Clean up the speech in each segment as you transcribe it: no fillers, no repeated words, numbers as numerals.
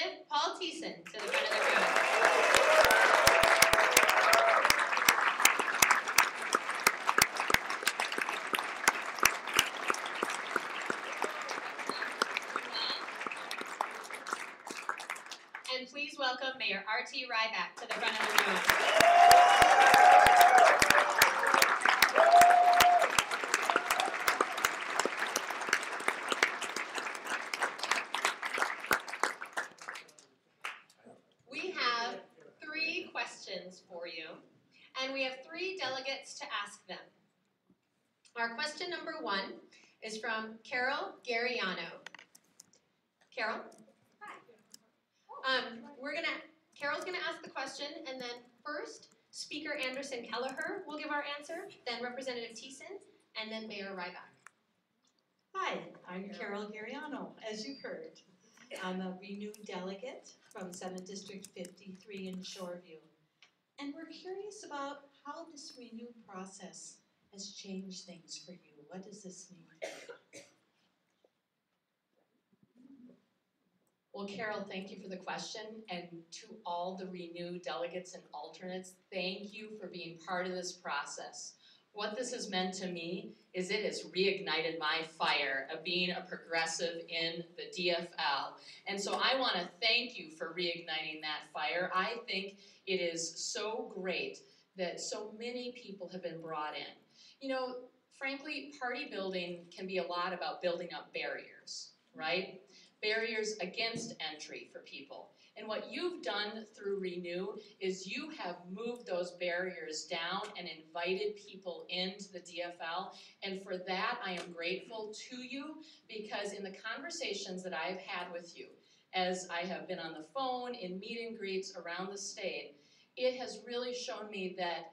Representative Paul Thiessen to the front of the room. And please welcome Mayor R.T. Ryback to the front of the room. We have 3 questions for you, and we have 3 delegates to ask them. Our question number 1 is from Carol Gariano. Carol? Carol's gonna ask the question, and then first, Speaker Anderson Kelleher will give our answer, then Representative Thiessen, and then Mayor Ryback. Hi, I'm Carol Gariano, as you've heard. I'm a Renew delegate from Senate District 53 in Shoreview. And we're curious about how this Renew process has changed things for you. What does this mean? Well, Carol, thank you for the question, and to all the Renew delegates and alternates, thank you for being part of this process. What this has meant to me is it has reignited my fire of being a progressive in the DFL. And so I want to thank you for reigniting that fire. I think it is so great that so many people have been brought in. You know, frankly, party building can be a lot about building up barriers, right? Barriers against entry for people. And what you've done through Renew is you have moved those barriers down and invited people into the DFL. And for that, I am grateful to you, because in the conversations that I've had with you, as I have been on the phone, in meet and greets around the state, it has really shown me that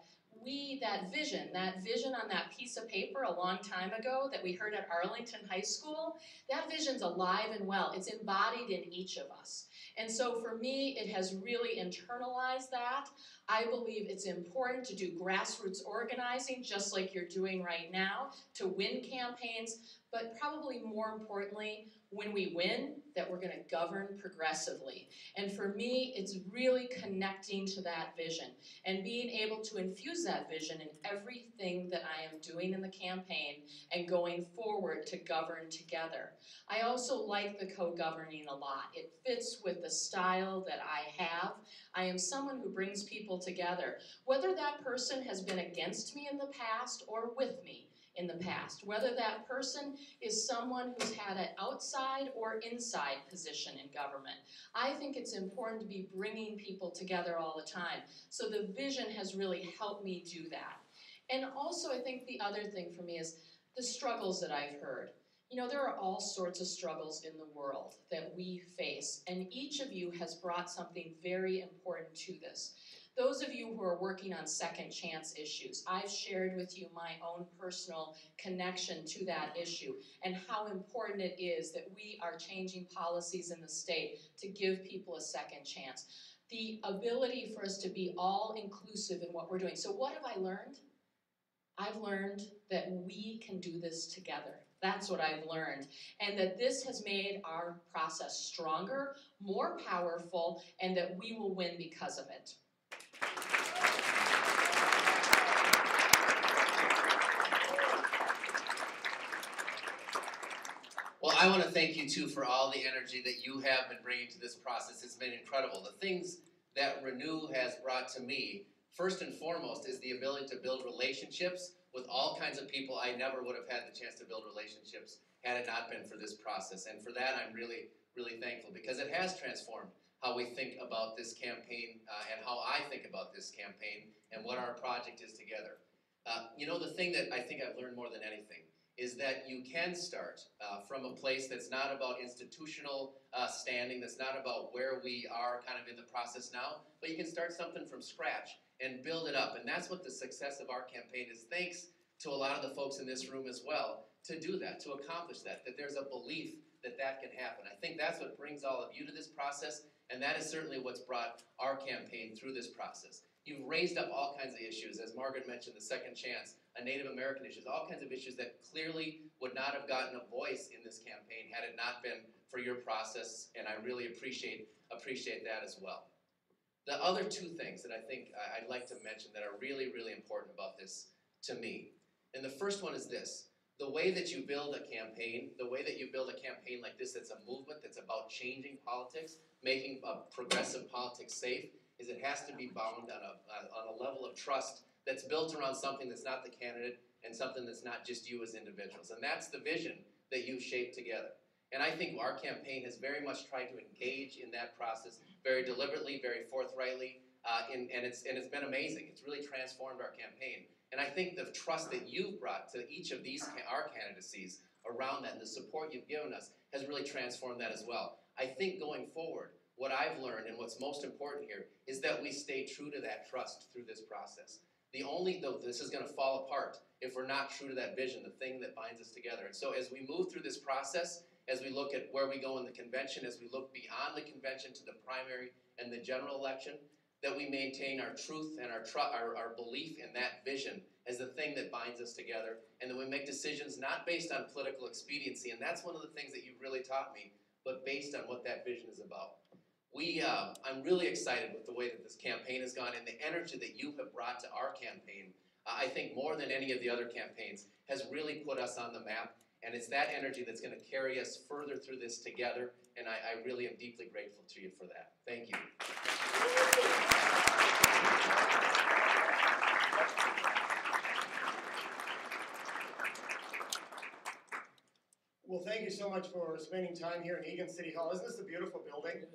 that vision on that piece of paper a long time ago that we heard at Arlington High School, that vision's alive and well. It's embodied in each of us. And so for me, it has really internalized that. I believe it's important to do grassroots organizing, just like you're doing right now, to win campaigns, but probably more importantly, when we win, that we're going to govern progressively. And for me, it's really connecting to that vision and being able to infuse that vision in everything that I am doing in the campaign and going forward to govern together. I also like the co-governing a lot. It fits with the style that I have. I am someone who brings people together, whether that person has been against me in the past or with me in the past, whether that person is someone who's had an outside or inside position in government. I think it's important to be bringing people together all the time. So the vision has really helped me do that. And also I think the other thing for me is the struggles that I've heard. You know, there are all sorts of struggles in the world that we face, and each of you has brought something very important to this. Those of you who are working on second chance issues, I've shared with you my own personal connection to that issue and how important it is that we are changing policies in the state to give people a second chance. The ability for us to be all inclusive in what we're doing. So what have I learned? I've learned that we can do this together. That's what I've learned. And that this has made our process stronger, more powerful, and that we will win because of it. Well, I want to thank you too for all the energy that you have been bringing to this process. It's been incredible. The things that Renew has brought to me, first and foremost, is the ability to build relationships with all kinds of people I never would have had the chance to build relationships had it not been for this process. And for that, I'm really, really thankful, because it has transformed how we think about this campaign and how I think about this campaign and what our project is together. You know, the thing that I think I've learned more than anything is that you can start from a place that's not about institutional standing, that's not about where we are kind of in the process now, but you can start something from scratch and build it up. And that's what the success of our campaign is, thanks to a lot of the folks in this room as well, to do that, to accomplish that, that there's a belief that that can happen. I think that's what brings all of you to this process, and that is certainly what's brought our campaign through this process. You've raised up all kinds of issues, as Margaret mentioned, the second chance, Native American issues, all kinds of issues that clearly would not have gotten a voice in this campaign had it not been for your process, and I really appreciate that as well. The other two things that I think I'd like to mention that are really, really important about this to me, and the first one is this: the way that you build a campaign, like this that's a movement, that's about changing politics, making progressive politics safe, is it has to be bound on a level of trust that's built around something that's not the candidate and something that's not just you as individuals. And that's the vision that you've shaped together. And I think our campaign has very much tried to engage in that process very deliberately, very forthrightly, and it's been amazing. It's really transformed our campaign. And I think the trust that you've brought to each of these, our candidacies around that, and the support you've given us has really transformed that as well. I think going forward, what I've learned and what's most important here is that we stay true to that trust through this process. This is going to fall apart if we're not true to that vision, the thing that binds us together. And so as we move through this process, as we look at where we go in the convention, as we look beyond the convention to the primary and the general election, that we maintain our truth and our belief in that vision as the thing that binds us together, and that we make decisions not based on political expediency, and that's one of the things that you've really taught me, but based on what that vision is about. I'm really excited with the way that this campaign has gone and the energy that you have brought to our campaign. I think more than any of the other campaigns has really put us on the map, and it's that energy that's going to carry us further through this together, and I really am deeply grateful to you for that. Thank you. Well, thank you so much for spending time here in Eagan City Hall. Isn't this a beautiful building?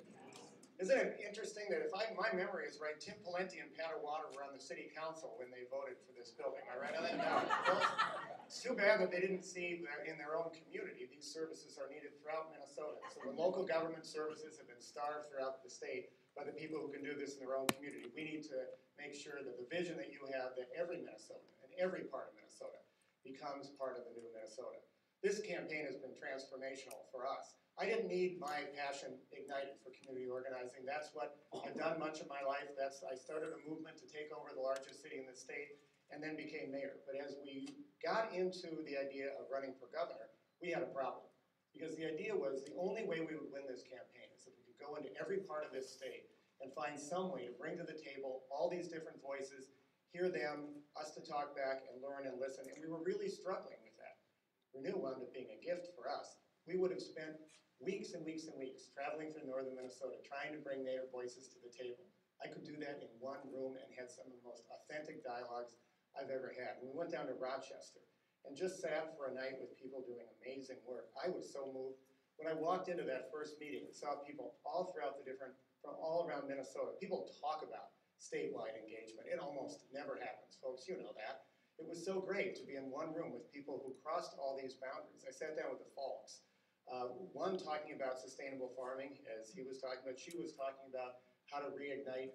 Isn't it interesting that if my memory is right, Tim Pawlenty and Pat Water were on the city council when they voted for this building. Am I right on that? No. It's too bad that they didn't see that in their own community these services are needed throughout Minnesota. So the local government services have been starved throughout the state by the people who can do this in their own community. We need to make sure that the vision that you have, that every Minnesotan and every part of Minnesota becomes part of the new Minnesota. This campaign has been transformational for us. I didn't need my passion ignited for community organizing. That's what I've done much of my life. I started a movement to take over the largest city in the state and then became mayor. But as we got into the idea of running for governor, we had a problem. Because the idea was the only way we would win this campaign is if we could go into every part of this state and find some way to bring to the table all these different voices, hear them, us to talk back and learn and listen. And we were really struggling with that. Renew wound up being a gift for us. We would have spent weeks and weeks and weeks traveling through northern Minnesota trying to bring Native voices to the table. I could do that in one room and had some of the most authentic dialogues I've ever had. And we went down to Rochester and just sat for a night with people doing amazing work. I was so moved. When I walked into that first meeting and saw people all throughout from all around Minnesota, people talk about statewide engagement. It almost never happens, folks, you know that. It was so great to be in one room with people who crossed all these boundaries. I sat down with the Falks. One talking about sustainable farming, as he was talking about. She was talking about how to reignite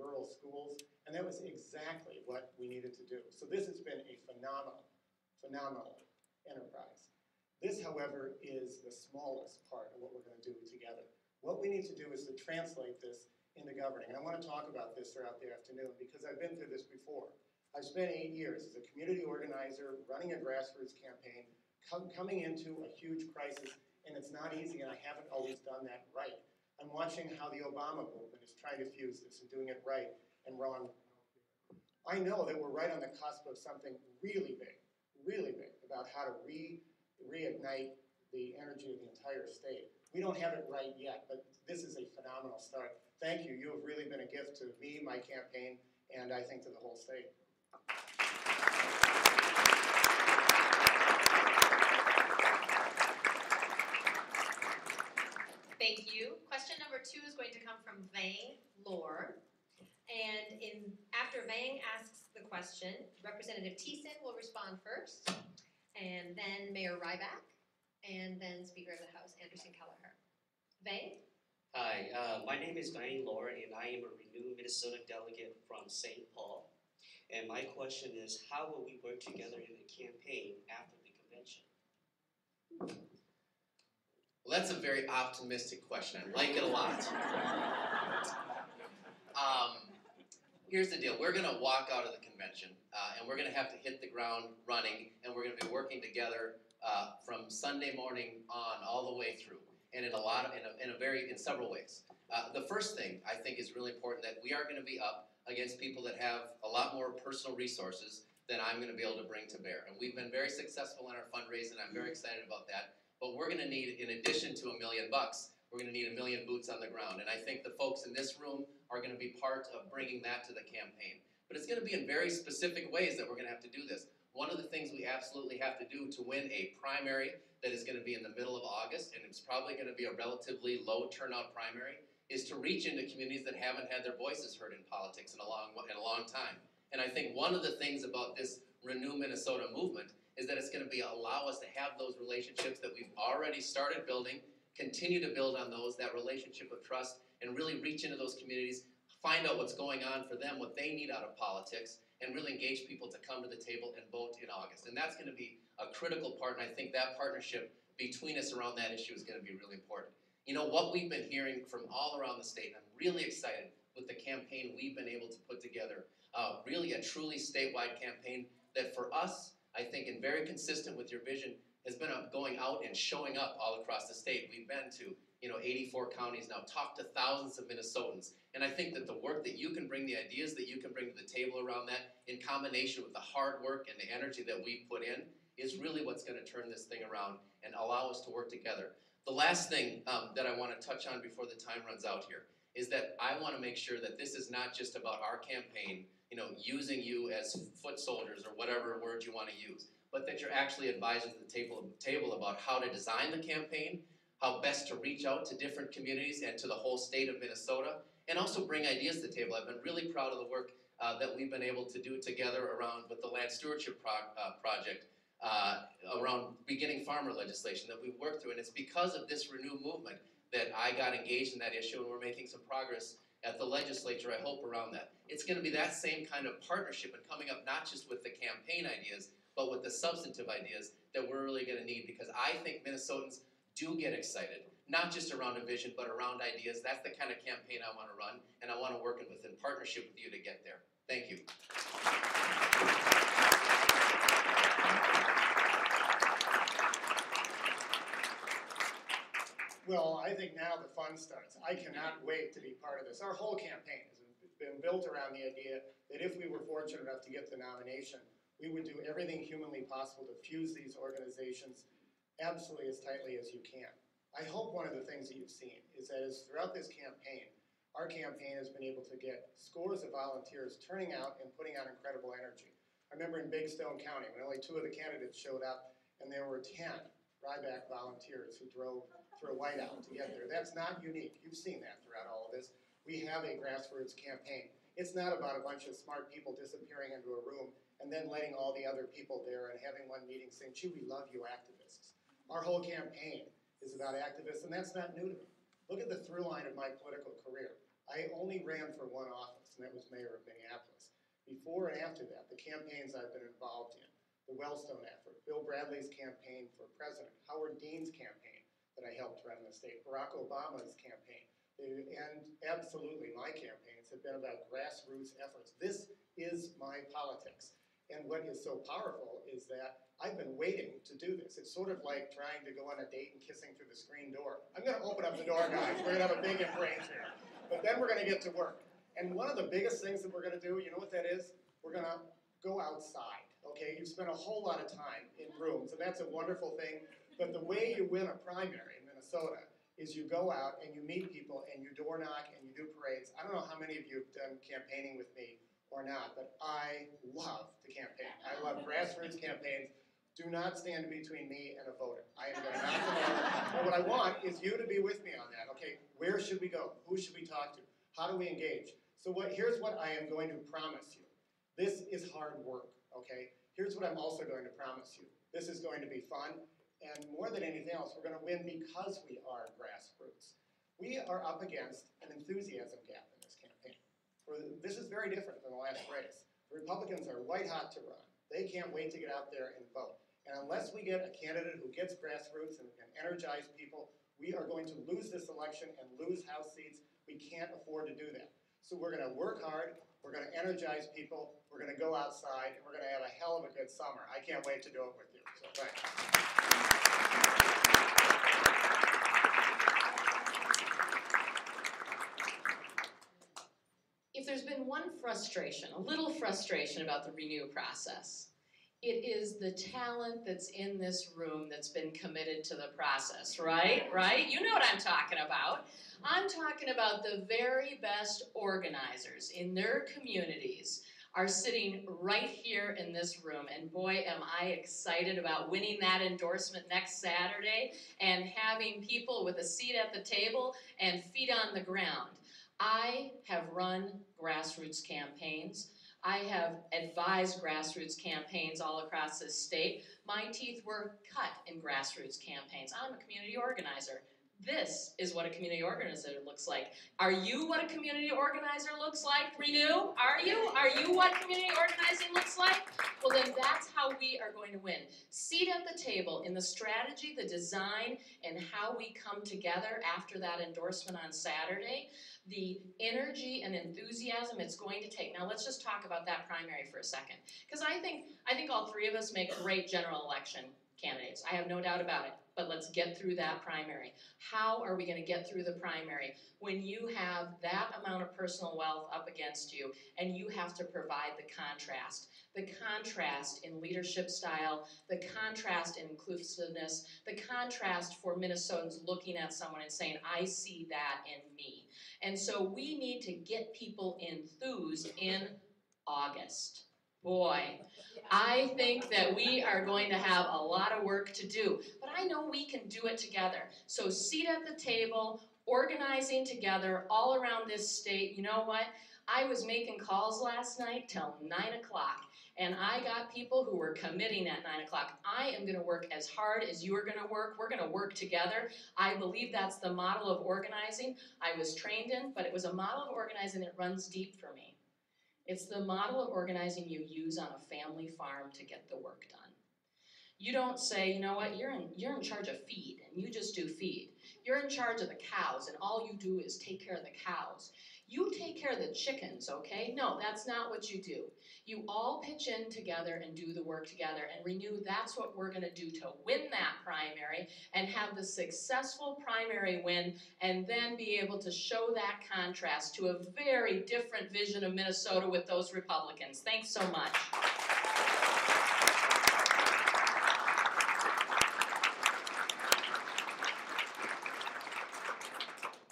rural schools, and that was exactly what we needed to do. So this has been a phenomenal enterprise. This, however, is the smallest part of what we're going to do together. What we need to do is to translate this into governing. And I want to talk about this throughout the afternoon because I've been through this before. I've spent 8 years as a community organizer, running a grassroots campaign, coming into a huge crisis, and it's not easy, and I haven't always done that right. I'm watching how the Obama movement is trying to fuse this and doing it right and wrong. I know that we're right on the cusp of something really big about how to reignite the energy of the entire state. We don't have it right yet, but this is a phenomenal start. Thank you. You have really been a gift to me, my campaign, and I think to the whole state. Thank you. Question number 2 is going to come from Vang Lore. And after Vang asks the question, Representative Thiessen will respond first, and then Mayor Ryback, and then Speaker of the House, Anderson Kelleher. Vang? Hi, my name is Vang Lore, and I am a Renew Minnesota delegate from St. Paul. And my question is, how will we work together in the campaign after the convention? Well, that's a very optimistic question. I like it a lot. Here's the deal. We're going to walk out of the convention, and we're going to have to hit the ground running, and we're going to be working together from Sunday morning on all the way through. and in several ways. The first thing I think is really important, that we are going to be up against people that have a lot more personal resources than I'm going to be able to bring to bear. And we've been very successful in our fundraising, I'm very excited about that. But we're going to need, in addition to $1 million, we're going to need 1 million boots on the ground. And I think the folks in this room are going to be part of bringing that to the campaign. But it's going to be in very specific ways that we're going to have to do this. One of the things we absolutely have to do to win a primary that is going to be in the middle of August, and it's probably going to be a relatively low turnout primary, is to reach into communities that haven't had their voices heard in politics in a long time. And I think one of the things about this Renew Minnesota movement is that it's going to allow us to have those relationships that we've already started building, continue to build on those, that relationship of trust, and really reach into those communities, find out what's going on for them, what they need out of politics, and really engage people to come to the table and vote in August. And that's going to be a critical part, and I think that partnership between us around that issue is going to be really important. You know, what we've been hearing from all around the state, and I'm really excited with the campaign we've been able to put together, really a truly statewide campaign that for us, I think, and very consistent with your vision, has been going out and showing up all across the state. We've been to 84 counties now, talked to thousands of Minnesotans, and I think that the work that you can bring, the ideas that you can bring to the table around that, in combination with the hard work and the energy that we've put in, is really what's going to turn this thing around and allow us to work together. The last thing that I want to touch on before the time runs out here is that I want to make sure that this is not just about our campaign, using you as foot soldiers or whatever word you want to use, but that you're actually advisors at the table about how to design the campaign, how best to reach out to different communities and to the whole state of Minnesota, and also bring ideas to the table. I've been really proud of the work that we've been able to do together around with the Land Stewardship Project, around beginning farmer legislation that we've worked through, and it's because of this Renew movement that I got engaged in that issue, and we're making some progress at the legislature, I hope, around that. It's going to be that same kind of partnership and coming up not just with the campaign ideas, but with the substantive ideas that we're really going to need, because I think Minnesotans do get excited, not just around a vision, but around ideas. That's the kind of campaign I want to run, and I want to work in partnership with you to get there. Thank you. Well, I think now the fun starts. I cannot wait to be part of this. Our whole campaign has been built around the idea that if we were fortunate enough to get the nomination, we would do everything humanly possible to fuse these organizations absolutely as tightly as you can. I hope one of the things that you've seen is that throughout this campaign, our campaign has been able to get scores of volunteers turning out and putting out incredible energy. I remember in Big Stone County when only 2 of the candidates showed up, and there were 10 Ryback volunteers who drove through a whiteout to get there. That's not unique. You've seen that throughout all of this. We have a grassroots campaign. It's not about a bunch of smart people disappearing into a room and then letting all the other people there and having one meeting saying, gee, we love you activists. Our whole campaign is about activists, and that's not new to me. Look at the through line of my political career. I only ran for one office, and that was mayor of Minneapolis. Before and after that, the campaigns I've been involved in, the Wellstone effort, Bill Bradley's campaign for president, Howard Dean's campaign that I helped run in the state, Barack Obama's campaign, and absolutely my campaigns have been about grassroots efforts. This is my politics. And what is so powerful is that I've been waiting to do this. It's sort of like trying to go on a date and kissing through the screen door. I'm going to open up the door, guys. We're going to have a big embrace here. But then we're going to get to work. And one of the biggest things that we're going to do, you know what that is? We're going to go outside, okay? You've spent a whole lot of time in rooms, and that's a wonderful thing. But the way you win a primary in Minnesota is you go out and you meet people and you door knock and you do parades. I don't know how many of you have done campaigning with me or not, but I love the campaign. I love grassroots campaigns. Do not stand between me and a voter. I am going to knock them over. But what I want is you to be with me on that. Okay, where should we go? Who should we talk to? How do we engage? So here's what I am going to promise you. This is hard work, okay? Here's what I'm also going to promise you. This is going to be fun, and more than anything else, we're going to win because we are grassroots. We are up against an enthusiasm gap in this campaign. This is very different than the last race. The Republicans are white hot to run. They can't wait to get out there and vote. And unless we get a candidate who gets grassroots and can energize people, we are going to lose this election and lose House seats. We can't afford to do that. So we're going to work hard, we're going to energize people, we're going to go outside, and we're going to have a hell of a good summer. I can't wait to do it with you. So thanks. been one frustration, a little frustration about the renew process. It is the talent that's in this room that's been committed to the process, right? Right? You know what I'm talking about. I'm talking about the very best organizers in their communities are sitting right here in this room, and boy am I excited about winning that endorsement next Saturday and having people with a seat at the table and feet on the ground. I have run grassroots campaigns. I have advised grassroots campaigns all across this state. My teeth were cut in grassroots campaigns. I'm a community organizer. This is what a community organizer looks like. Are you what a community organizer looks like, Renew? Are you? Are you what community organizing looks like? Well, then that's how we are going to win. Seat at the table in the strategy, the design, and how we come together after that endorsement on Saturday. The energy and enthusiasm it's going to take. Now let's just talk about that primary for a second. Because I think all three of us make great general election candidates. I have no doubt about it. But let's get through that primary. How are we going to get through the primary when you have that amount of personal wealth up against you and you have to provide the contrast? The contrast in leadership style, the contrast in inclusiveness, the contrast for Minnesotans looking at someone and saying, I see that in me. And so we need to get people enthused in August. Boy, I think that we are going to have a lot of work to do, but I know we can do it together. So seat at the table, organizing together all around this state. You know what? I was making calls last night till 9 o'clock, and I got people who were committing at 9 o'clock. I am going to work as hard as you are going to work. We're going to work together. I believe that's the model of organizing I was trained in, but it was a model of organizing that runs deep for me. It's the model of organizing you use on a family farm to get the work done. You don't say, you know what, you're in charge of feed, and you just do feed. You're in charge of the cows, and all you do is take care of the cows. You take care of the chickens, okay? No, that's not what you do. You all pitch in together and do the work together, and Renew, that's what we're going to do to win that primary and have the successful primary win and then be able to show that contrast to a very different vision of Minnesota with those Republicans. Thanks so much.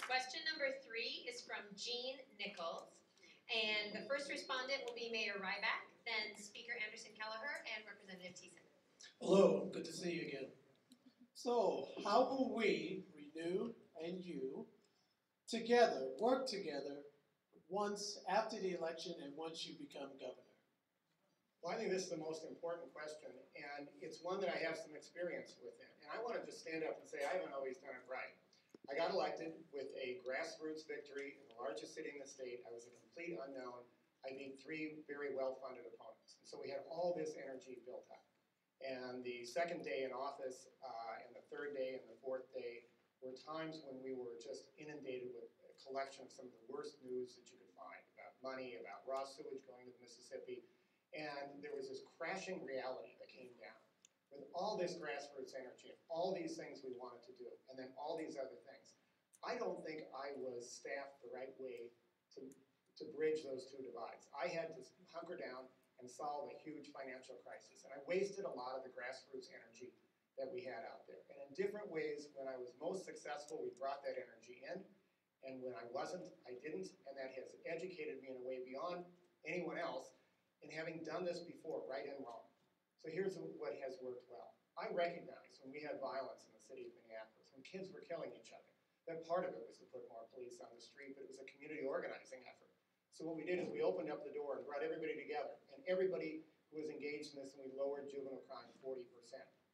Question number 3 is from Jean Nichols. And the first respondent will be Mayor Ryback, then Speaker Anderson Kelleher, and Representative Thiessen. Hello, good to see you again. So, how will we, Renew and you, together, work together once after the election and once you become governor? Well, I think this is the most important question, and it's one that I have some experience with it. And I want to just stand up and say I haven't always done it right. I got elected with a grassroots victory in the largest city in the state. I was a complete unknown. I beat 3 very well-funded opponents. And so we had all this energy built up. And the second day in office, and the third day and the fourth day were times when we were just inundated with a collection of some of the worst news that you could find about money, about raw sewage going to the Mississippi. And there was this crashing reality that came down with all this grassroots energy and all these things we wanted to do, and then all these other things. I don't think I was staffed the right way to bridge those two divides. I had to hunker down and solve a huge financial crisis, and I wasted a lot of the grassroots energy that we had out there. And in different ways, when I was most successful, we brought that energy in, and when I wasn't, I didn't, and that has educated me in a way beyond anyone else in having done this before, right and wrong. So here's what has worked well. I recognize when we had violence in the city of Minneapolis, when kids were killing each other, that part of it was to put more police on the street, but it was a community organizing effort. So what we did is we opened up the door and brought everybody together, and everybody who was engaged in this, and we lowered juvenile crime 40%.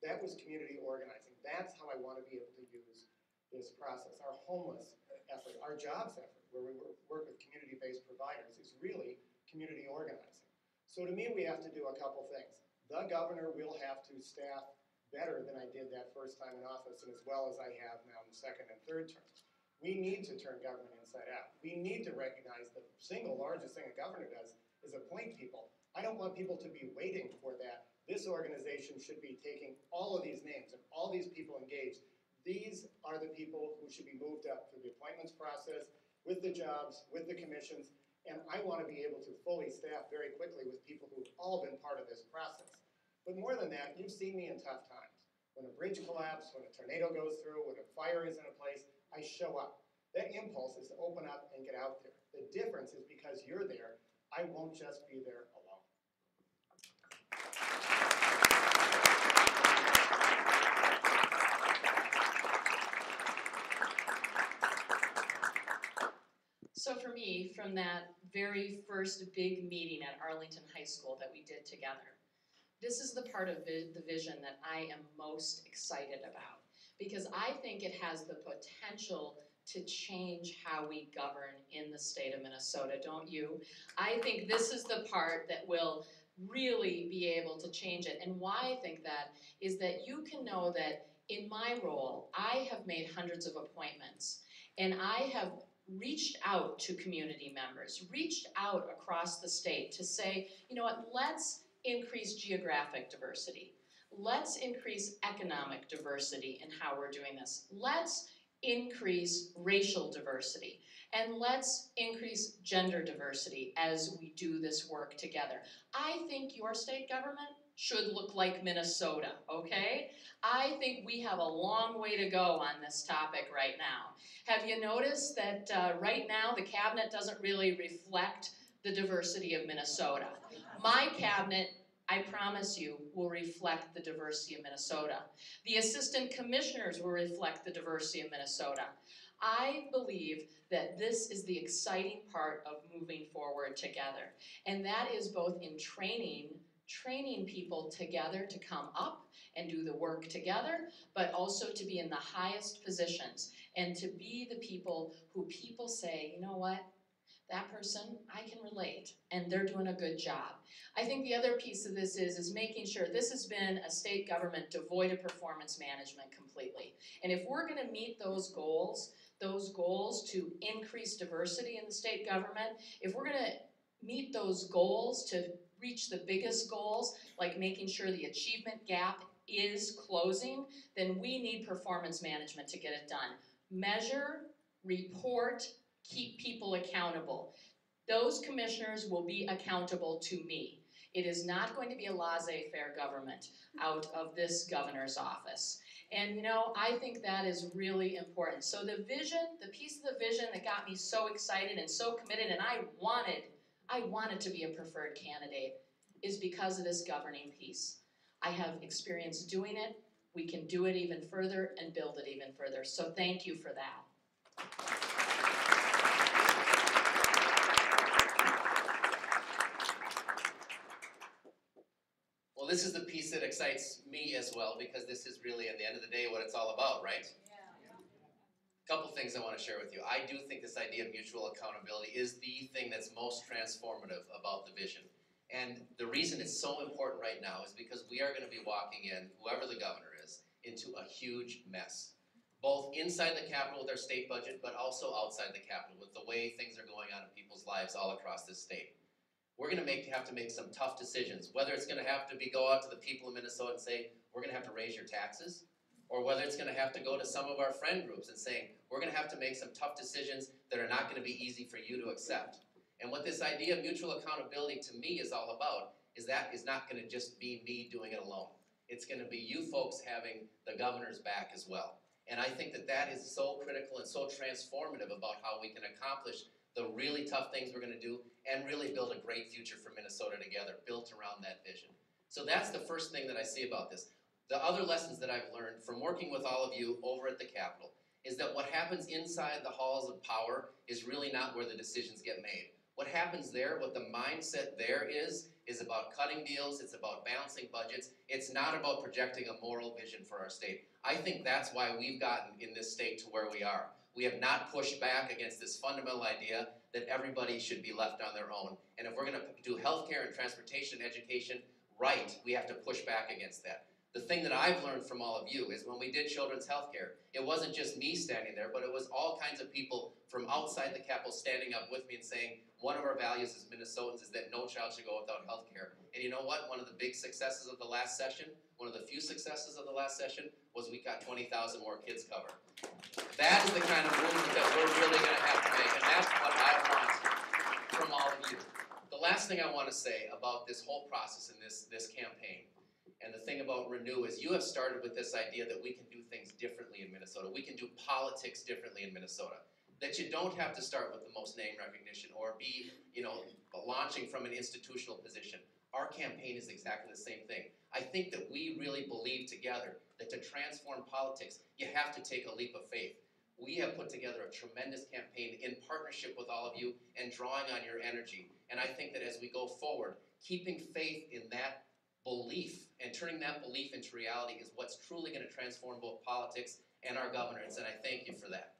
That was community organizing. That's how I want to be able to use this process. Our homeless effort, our jobs effort, where we work with community-based providers, is really community organizing. So to me, we have to do a couple things. The governor will have to staff better than I did that first time in office, and as well as I have now in the second and third terms. We need to turn government inside out. We need to recognize the single largest thing a governor does is appoint people. I don't want people to be waiting for that. This organization should be taking all of these names and all these people engaged. These are the people who should be moved up through the appointments process, with the jobs, with the commissions, And I want to be able to fully staff very quickly with people who've all been part of this process. But more than that, you've seen me in tough times. When a bridge collapses, when a tornado goes through, when a fire is in a place, I show up. That impulse is to open up and get out there. The difference is because you're there, I won't just be there alone. So for me, from that very first big meeting at Arlington High School that we did together, this is the part of the vision that I am most excited about, because I think it has the potential to change how we govern in the state of Minnesota, don't you? I think this is the part that will really be able to change it. And why I think that is that you can know that in my role, I have made hundreds of appointments, and I have reached out to community members, reached out across the state to say, you know what, let's increase geographic diversity. Let's increase economic diversity in how we're doing this. Let's increase racial diversity. And let's increase gender diversity as we do this work together. I think your state government should look like Minnesota, okay? I think we have a long way to go on this topic right now. Have you noticed that right now the cabinet doesn't really reflect the diversity of Minnesota? My cabinet, I promise you, will reflect the diversity of Minnesota. The assistant commissioners will reflect the diversity of Minnesota. I believe that this is the exciting part of moving forward together. And that is both in training people together to come up and do the work together, but also to be in the highest positions and to be the people who people say, you know what, that person, I can relate, and they're doing a good job. I think the other piece of this is making sure this has been a state government devoid of performance management completely. And if we're gonna meet those goals to increase diversity in the state government, if we're gonna meet those goals to reach the biggest goals, like making sure the achievement gap is closing, then we need performance management to get it done. Measure, report, keep people accountable. Those commissioners will be accountable to me. It is not going to be a laissez-faire government out of this governor's office. And you know, I think that is really important. So the vision, the piece of the vision that got me so excited and so committed, and I wanted to be a preferred candidate, is because of this governing piece. I have experience doing it. We can do it even further and build it even further. So thank you for that. Well, this is the piece that excites me as well, because this is really, at the end of the day, what it's all about, right? A couple things I want to share with you. I do think this idea of mutual accountability is the thing that's most transformative about the vision. And the reason it's so important right now is because we are going to be walking in, whoever the governor is, into a huge mess. Both inside the Capitol with our state budget, but also outside the Capitol with the way things are going on in people's lives all across this state. We're going to have to make some tough decisions, whether it's going to have to go out to the people of Minnesota and say, we're going to have to raise your taxes, or whether it's going to have to go to some of our friend groups and saying, we're going to have to make some tough decisions that are not going to be easy for you to accept. And what this idea of mutual accountability to me is all about is that is not going to just be me doing it alone. It's going to be you folks having the governor's back as well. And I think that that is so critical and so transformative about how we can accomplish the really tough things we're going to do and really build a great future for Minnesota together, built around that vision. So that's the first thing that I see about this. The other lessons that I've learned from working with all of you over at the Capitol is that what happens inside the halls of power is really not where the decisions get made. What happens there, what the mindset there is about cutting deals, it's about balancing budgets, it's not about projecting a moral vision for our state. I think that's why we've gotten in this state to where we are. We have not pushed back against this fundamental idea that everybody should be left on their own. And if we're going to do healthcare and transportation and education right, we have to push back against that. The thing that I've learned from all of you is when we did children's healthcare, it wasn't just me standing there, but it was all kinds of people from outside the Capitol standing up with me and saying, one of our values as Minnesotans is that no child should go without healthcare. And you know what? One of the big successes of the last session, one of the few successes of the last session, was we got 20,000 more kids covered. That is the kind of movement that we're really going to have to make, and that's what I want from all last thing I want to say about this whole process and this campaign, and the thing about Renew is you have started with this idea that we can do things differently in Minnesota. We can do politics differently in Minnesota. That you don't have to start with the most name recognition or be, launching from an institutional position. Our campaign is exactly the same thing. I think that we really believe together that to transform politics, you have to take a leap of faith. We have put together a tremendous campaign in partnership with all of you and drawing on your energy. And I think that as we go forward, keeping faith in that belief and turning that belief into reality is what's truly going to transform both politics and our governance, and I thank you for that.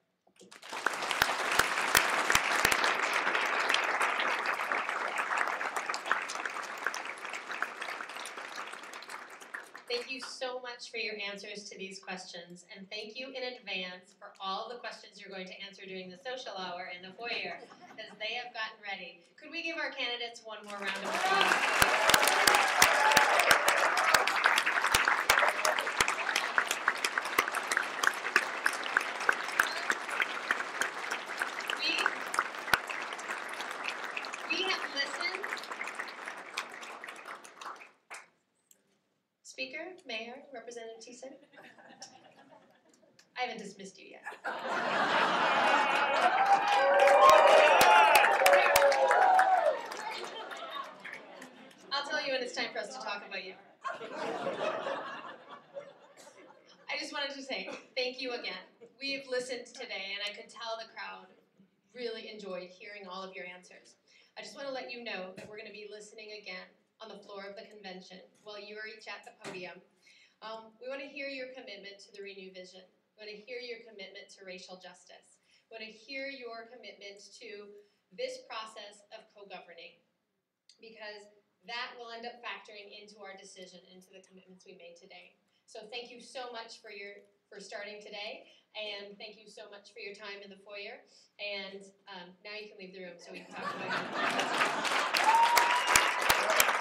Thank you so much for your answers to these questions, and thank you in advance for all the questions you're going to answer during the social hour in the foyer, because they have gotten ready. Could we give our candidates one more round of applause? We have listened. Speaker, Mayor, Representative Thiessen? I haven't dismissed you yet. I'll tell you when it's time for us to talk about you. I just wanted to say thank you again. We've listened today, and I could tell the crowd really enjoyed hearing all of your answers. I just want to let you know that we're going to be listening again on the floor of the convention while you are each at the podium. We want to hear your commitment to the Renew vision. We want to hear your commitment to racial justice. We want to hear your commitment to this process of co-governing, because that will end up factoring into our decision, into the commitments we made today. So thank you so much for starting today, and thank you so much for your time in the foyer. And now you can leave the room so we can talk about it.